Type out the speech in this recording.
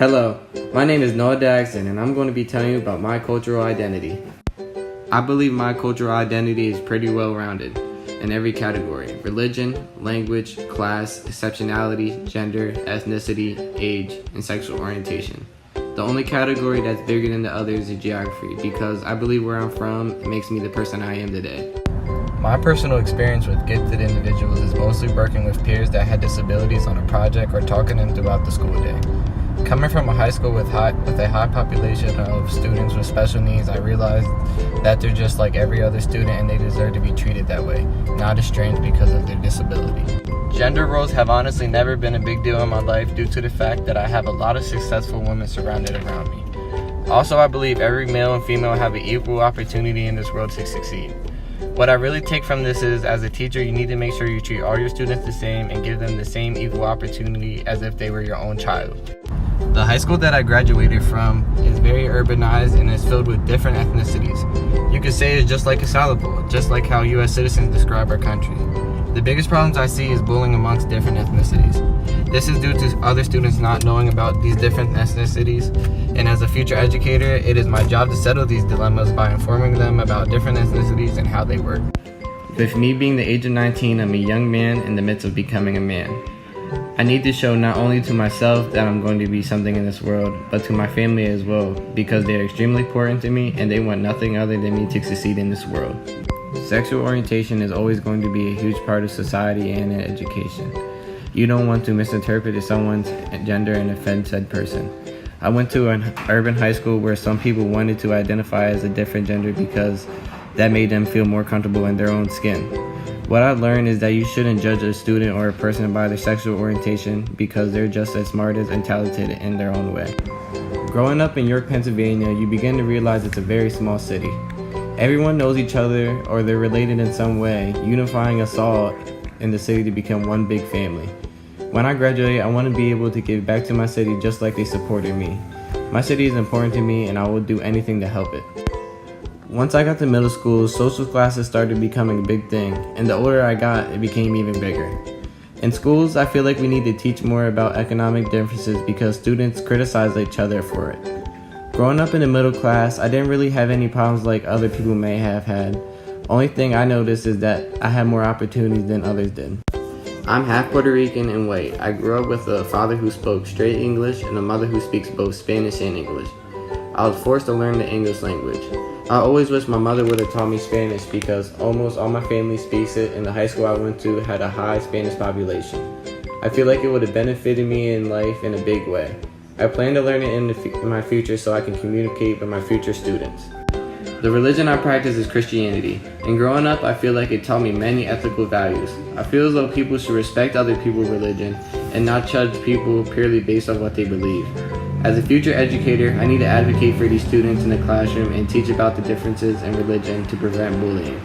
Hello, my name is Noah Daxton and I'm going to be telling you about my cultural identity. I believe my cultural identity is pretty well rounded in every category: religion, language, class, exceptionality, gender, ethnicity, age, and sexual orientation. The only category that's bigger than the others is geography, because I believe where I'm from makes me the person I am today. My personal experience with gifted individuals is mostly working with peers that had disabilities on a project or talking to them throughout the school day. Coming from a high school with a high population of students with special needs, I realized that they're just like every other student and they deserve to be treated that way, not estranged because of their disability. Gender roles have honestly never been a big deal in my life due to the fact that I have a lot of successful women surrounded around me. Also, I believe every male and female have an equal opportunity in this world to succeed. What I really take from this is, as a teacher, you need to make sure you treat all your students the same and give them the same equal opportunity as if they were your own child. The high school that I graduated from is very urbanized and is filled with different ethnicities. You could say it's just like a salad bowl, just like how U.S. citizens describe our country. The biggest problems I see is bullying amongst different ethnicities. This is due to other students not knowing about these different ethnicities, and as a future educator, it is my job to settle these dilemmas by informing them about different ethnicities and how they work. With me being the age of 19, I'm a young man in the midst of becoming a man. I need to show not only to myself that I'm going to be something in this world, but to my family as well, because they are extremely important to me and they want nothing other than me to succeed in this world. Sexual orientation is always going to be a huge part of society and in education. You don't want to misinterpret someone's gender and offend said person. I went to an urban high school where some people wanted to identify as a different gender because that made them feel more comfortable in their own skin. What I learned is that you shouldn't judge a student or a person by their sexual orientation because they're just as smart as and talented in their own way. Growing up in York, Pennsylvania, you begin to realize it's a very small city. Everyone knows each other or they're related in some way, unifying us all in the city to become one big family. When I graduate, I want to be able to give back to my city just like they supported me. My city is important to me and I will do anything to help it. Once I got to middle school, social classes started becoming a big thing, and the older I got, it became even bigger. In schools, I feel like we need to teach more about economic differences because students criticize each other for it. Growing up in the middle class, I didn't really have any problems like other people may have had. Only thing I noticed is that I had more opportunities than others did. I'm half Puerto Rican and white. I grew up with a father who spoke straight English and a mother who speaks both Spanish and English. I was forced to learn the English language. I always wish my mother would have taught me Spanish because almost all my family speaks it and the high school I went to had a high Spanish population. I feel like it would have benefited me in life in a big way. I plan to learn it in my future so I can communicate with my future students. The religion I practice is Christianity, and growing up I feel like it taught me many ethical values. I feel as though people should respect other people's religion and not judge people purely based on what they believe. As a future educator, I need to advocate for these students in the classroom and teach about the differences in religion to prevent bullying.